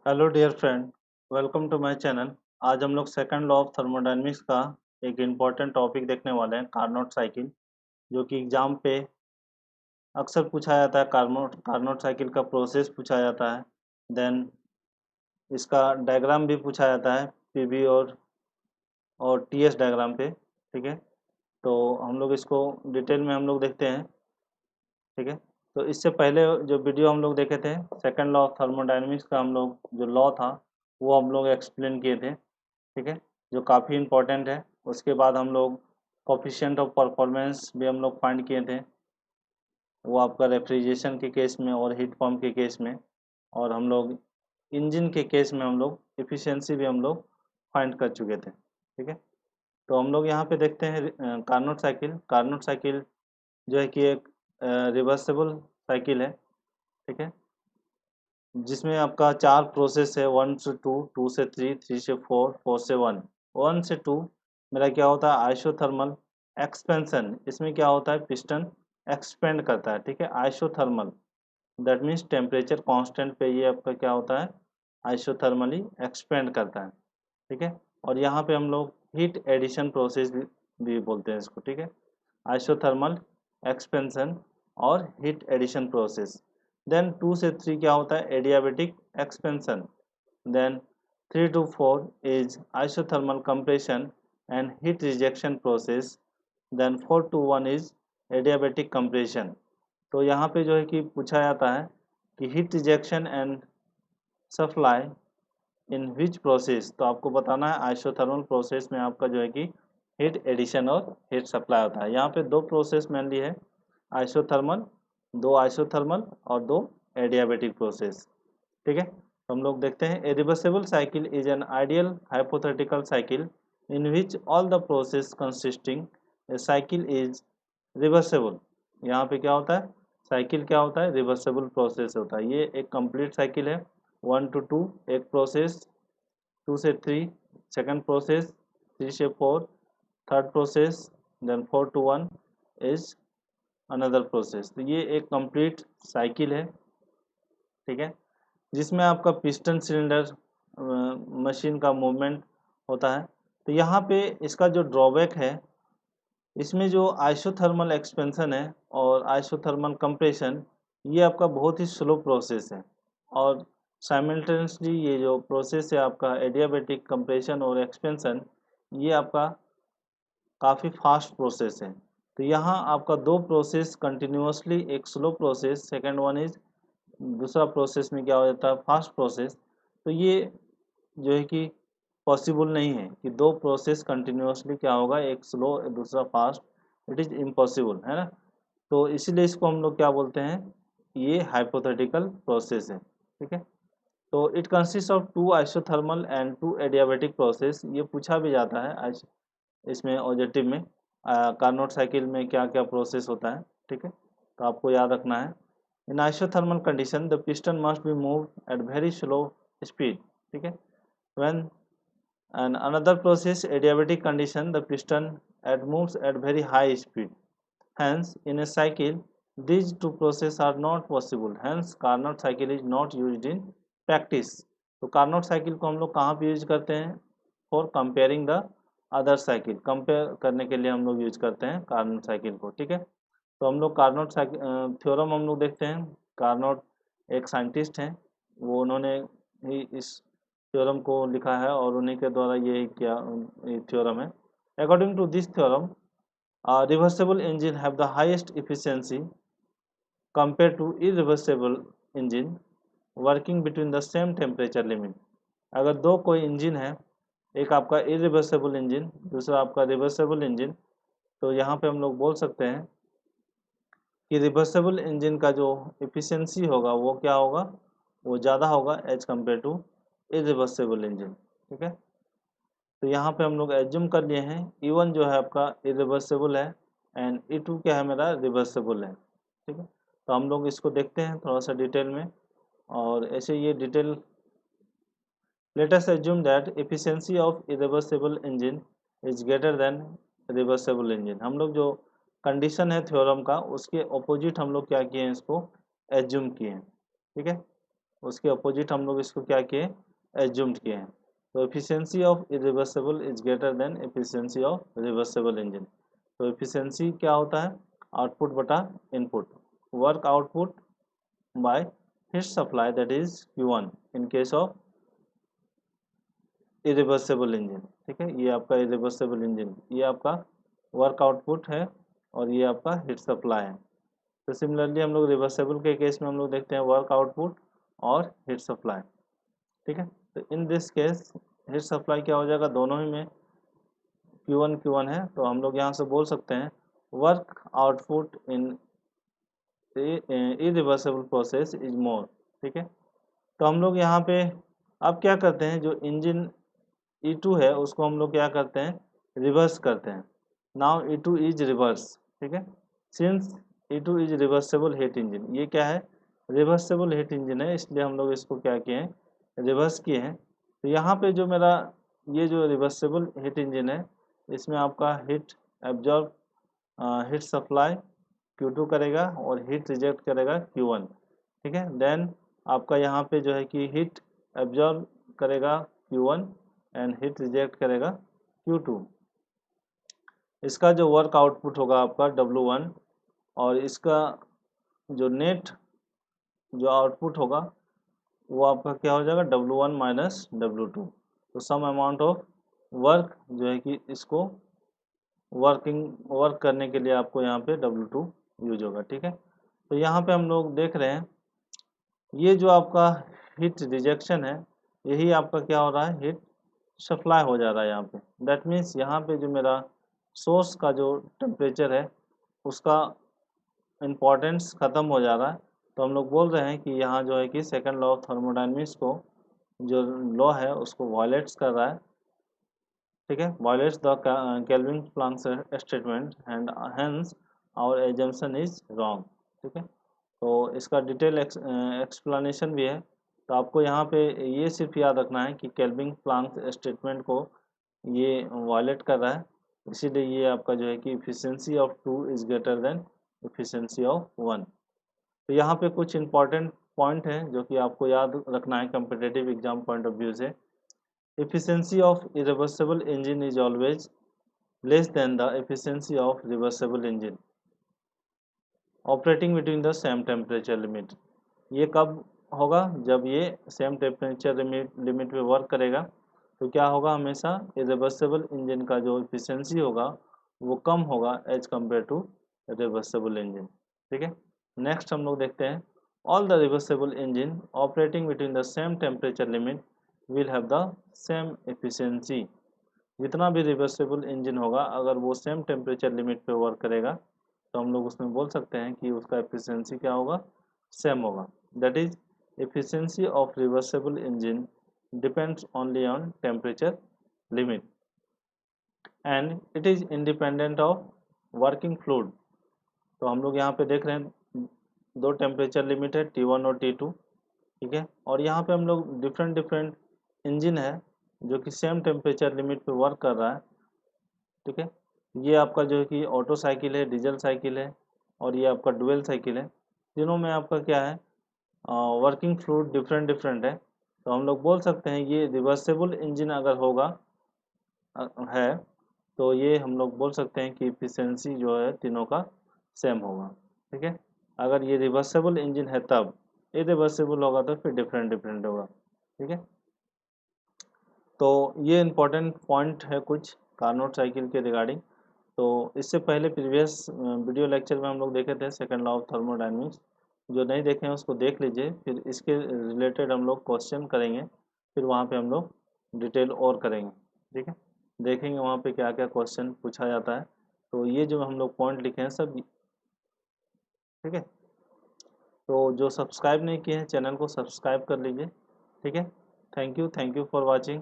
Hello dear friend, welcome to my channel. आज हम लोग सेकंड लॉ ऑफ थर्मोडायनेमिक्स का एक इम्पॉर्टेंट टॉपिक देखने वाले हैं, कार्नोट साइकिल, जो कि एग्जाम पे अक्सर पूछा जाता है। कार्नोट साइकिल का प्रोसेस पूछा जाता है, देन इसका डायग्राम भी पूछा जाता है पीवी और टीएस डायग्राम पे। ठीक है, तो हम लोग इसको डिटेल में हम लोग देखते हैं। ठीक है, तो इससे पहले जो वीडियो हम लोग देखे थे, सेकंड लॉ ऑफ थर्मोडायनेमिक्स का हम लोग जो लॉ था वो हम लोग एक्सप्लेन किए थे। ठीक है, जो काफ़ी इम्पोर्टेंट है। उसके बाद हम लोग कोफिशिएंट ऑफ परफॉर्मेंस भी हम लोग फाइंड किए थे, वो आपका रेफ्रिजरेशन के केस में और हीट पंप के केस में। और हम लोग इंजन के केस में हम लोग एफिशिएंसी भी हम लोग फाइंड कर चुके थे। ठीक है, तो हम लोग यहाँ पे देखते हैं कार्नोट साइकिल। कार्नोट साइकिल जो है कि एक रिवर्सेबल साइकिल है। ठीक है, जिसमें आपका चार प्रोसेस है, 1 से 2, 2 से 3, 3 से 4, 4 से 1। 1 से 2 मेरा क्या होता है, आइसोथर्मल एक्सपेंशन। इसमें क्या होता है, पिस्टन एक्सपेंड करता है। ठीक है, isothermal that means temperature constant पे ये आपका क्या होता है, आइसोथर्मली एक्सपेंड करता है। ठीक है, और यहाँ पे हम लोग हीट एडिशन प्रोसेस भी बोलते हैं इसको। ठीक है, आइसोथर्मल एक्सपेंशन और हीट एडिशन प्रोसेस। देन 2 से 3 क्या होता है, adiabatic expansion. Then 3 to 4 is isothermal compression and heat rejection process. Then 4 to 1 is adiabatic compression. तो यहाँ पे जो है कि पूछा जाता है कि heat rejection and supply in which process. तो आपको बताना है आइसोथर्मल प्रोसेस में आपका जो है कि हीट एडिशन और हीट सप्लाई होता है। यहाँ पे दो प्रोसेस मेनली है, आइसोथर्मल, दो आइसोथर्मल और दो एडियाबेटिक प्रोसेस। ठीक है, तो हम लोग देखते हैं, a reversible cycle is an ideal hypothetical cycle in which all the process consisting a cycle is reversible. यहाँ पे क्या होता है, साइकिल क्या होता है, रिवर्सेबल प्रोसेस होता है। ये एक कंप्लीट साइकिल है, 1 to 2 एक प्रोसेस, 2 से 3 सेकंड प्रोसेस, 3 से 4 third process, then 4 to 1 is another process. तो ये एक कंप्लीट साइकिल है। ठीक है, जिसमें आपका पिस्टन सिलेंडर मशीन का मूवमेंट होता है। तो यहाँ पे इसका जो ड्रॉबैक है, इसमें जो आइसोथर्मल एक्सपेंशन है और आइसोथर्मल कंप्रेशन, ये आपका बहुत ही स्लो प्रोसेस है। और साइमल्टेनियसली ये जो प्रोसेस है आपका एडियाबेटिक कंप्रेशन और एक्सपेंशन, ये आपका काफ़ी फास्ट प्रोसेस है। तो यहाँ आपका दो प्रोसेस कंटिन्यूसली, एक slow process, second one is, दूसरा प्रोसेस में क्या हो जाता है, फास्ट प्रोसेस। तो ये जो है कि पॉसिबल नहीं है कि दो प्रोसेस कंटिन्यूसली क्या होगा, एक स्लो दूसरा फास्ट। इट इज़ इम्पॉसिबल, है ना। तो इसीलिए इसको हम लोग क्या बोलते हैं, ये हाइपोथेटिकल प्रोसेस है। ठीक है, तो it consist of two isothermal and two adiabatic process. ये पूछा भी जाता है इसमें ऑब्जेक्टिव में, कार्नोट साइकिल में क्या क्या प्रोसेस होता है। ठीक है, तो आपको याद रखना है। In isothermal condition the piston must be move at very slow speed. ठीक है, when and another process adiabatic condition the piston moves at very high speed. Hence in a cycle these two processes are not possible. Hence Carnot cycle is not used in practice. तो Carnot cycle को हम लोग कहाँ पे use करते हैं, for comparing the other cycle, compare करने के लिए हम लोग यूज करते हैं कार्नोट साइकिल को। ठीक है, तो हम लोग कार्नोट साइकिल थ्योरम हम लोग देखते हैं। कार्नोट एक साइंटिस्ट हैं, वो उन्होंने ही इस थ्योरम को लिखा है और उन्हीं के द्वारा ये क्या ये थ्योरम है। According to this theorem reversible engine have the highest efficiency compare to irreversible engine working between the same temperature limit. अगर दो कोई इंजन है, एक आपका इरिवर्सेबल इंजन, दूसरा आपका रिवर्सेबल इंजन, तो यहाँ पे हम लोग बोल सकते हैं कि रिवर्सेबल इंजन का जो इफिशिएंसी होगा वो क्या होगा, वो ज़्यादा होगा as compare to irreversible engine. ठीक है, तो यहाँ पे हम लोग एज्यूम कर लिए हैं E1 जो है आपका इरिवर्सेबल है एंड E2 क्या है, मेरा रिवर्सेबल है। ठीक है, तो हम लोग इसको देखते हैं थोड़ा सा डिटेल में, और ऐसे ये detail, let us assume that efficiency of irreversible engine is greater than reversible engine. हम लोग जो कंडीशन है थ्योरम का, उसके ऑपोजिट हम लोग क्या किए हैं, इसको एज्यूम किए हैं। ठीक है, उसके अपोजिट हम लोग इसको क्या किए, एज्यूम्ड किए हैं। तो efficiency of irreversible is greater than efficiency of reversible engine. तो एफिशिएंसी क्या होता है, आउटपुट बटा input, work output by heat supply that is Q1 in case of irreversible engine. ठीक है, ये आपका इरिवर्सिबल इंजन, ये आपका वर्क आउटपुट है और ये आपका हीट सप्लाई है। तो सिमिलरली हम लोग रिवर्सिबल के केस में हम लोग देखते हैं वर्क आउटपुट और हीट सप्लाई। ठीक है, तो in this case heat supply क्या हो जाएगा, दोनों ही में Q1 है, तो हम लोग यहाँ से बोल सकते हैं work output in irreversible process is more. ठीक है, तो हम लोग यहाँ पे अब क्या करते हैं, जो इंजन E2 है उसको हम लोग क्या करते हैं, रिवर्स करते हैं। Now E2 is reverse. ठीक है, since E2 is reversible heat engine, ये क्या है, रिवर्सेबल हीट इंजन है, इसलिए हम लोग इसको क्या किए हैं, रिवर्स किए हैं। तो यहाँ पे जो मेरा ये जो रिवर्सेबल हीट इंजन है, इसमें आपका heat absorb heat supply Q2 करेगा और हीट रिजेक्ट करेगा Q1। ठीक है, देन आपका यहाँ पे जो है कि हीट एब्जॉर्ब करेगा Q1 एंड हीट रिजेक्ट करेगा Q2। इसका जो वर्क आउटपुट होगा आपका W1 और इसका जो नेट जो आउटपुट होगा वो आपका क्या हो जाएगा, W1 माइनस W2। तो सम अमाउंट ऑफ वर्क जो है कि इसको वर्क करने के लिए आपको यहाँ पे W2 यूज होगा। ठीक है, तो यहाँ पे हम लोग देख रहे हैं ये जो आपका हीट रिजेक्शन है, यही आपका क्या हो रहा है, हीट सप्लाई हो जा रहा है यहाँ पे। दैट मीन्स यहाँ पे जो मेरा सोर्स का जो टेम्परेचर है उसका इम्पोर्टेंस ख़त्म हो जा रहा है। तो हम लोग बोल रहे हैं कि यहाँ जो है कि सेकंड लॉ ऑफ थर्मोडायनेमिक्स को जो लॉ है उसको वायलेट्स कर रहा है। ठीक है, violates the Kelvin Planck statement and hence our assumption is wrong. ठीक है, तो इसका डिटेल एक्सप्लेनेशन भी है। तो आपको यहाँ पे ये सिर्फ याद रखना है कि केल्विन प्लैंक स्टेटमेंट को ये वायलेट कर रहा है, इसीलिए ये आपका जो है कि efficiency of 2 is greater than efficiency of 1। तो यहाँ पे कुछ इंपॉर्टेंट पॉइंट है जो कि आपको याद रखना है competitive exam point of view से। Efficiency of irreversible engine is always less than the efficiency of reversible engine operating between the same temperature limit. ये कब होगा, जब ये सेम टेम्परेचर लिमिट पे वर्क करेगा। तो क्या होगा, हमेशा इरिवर्सिबल इंजन का जो इफिशिएंसी होगा वो कम होगा as compare to reversible engine. ठीक है, नेक्स्ट हम लोग देखते हैं all the reversible engine operating between the same temperature limit will have the same efficiency. जितना भी रिवर्सिबल इंजन होगा अगर वो सेम टेम्परेचर लिमिट पे वर्क करेगा तो हम लोग उसमें बोल सकते हैं कि उसका एफिशिएंसी क्या होगा, सेम होगा। That is efficiency of reversible engine depends only on temperature limit and it is independent of working fluid. तो हम लोग यहाँ पे देख रहे हैं दो टेम्परेचर लिमिट है T1 और T2। ठीक है, और यहाँ पे हम लोग डिफरेंट डिफरेंट इंजन है जो कि सेम टेम्परेचर लिमिट पे वर्क कर रहा है। ठीक है, ये आपका जो है कि ऑटो साइकिल है, डीजल साइकिल है और ये आपका डुअल साइकिल है। तीनों में आपका क्या है, वर्किंग फ्लूइड डिफरेंट डिफरेंट है। तो हम लोग बोल सकते हैं ये रिवर्सेबल इंजन अगर होगा है तो ये हम लोग बोल सकते हैं कि इफिशिएंसी जो है तीनों का सेम होगा। ठीक है, अगर ये रिवर्सेबल इंजन है तब, इरिवर्सेबल होगा तो फिर डिफरेंट डिफरेंट होगा। ठीक है, तो ये इम्पोर्टेंट पॉइंट है कुछ कार्नोट साइकिल के रिगार्डिंग। तो इससे पहले प्रीवियस वीडियो लेक्चर में हम लोग देखे थे सेकंड लॉ ऑफ थर्मोडायनेमिक्स। जो नहीं देखे हैं उसको देख लीजिए, फिर इसके रिलेटेड हम लोग क्वेश्चन करेंगे, फिर वहाँ पे हम लोग डिटेल और करेंगे। ठीक है, देखेंगे वहाँ पे क्या क्या क्वेश्चन पूछा जाता है। तो ये जो हम लोग पॉइंट लिखे हैं सब, ठीक है, तो जो सब्सक्राइब नहीं किए हैं चैनल को सब्सक्राइब कर लीजिए। ठीक है, थैंक यू फॉर वॉचिंग।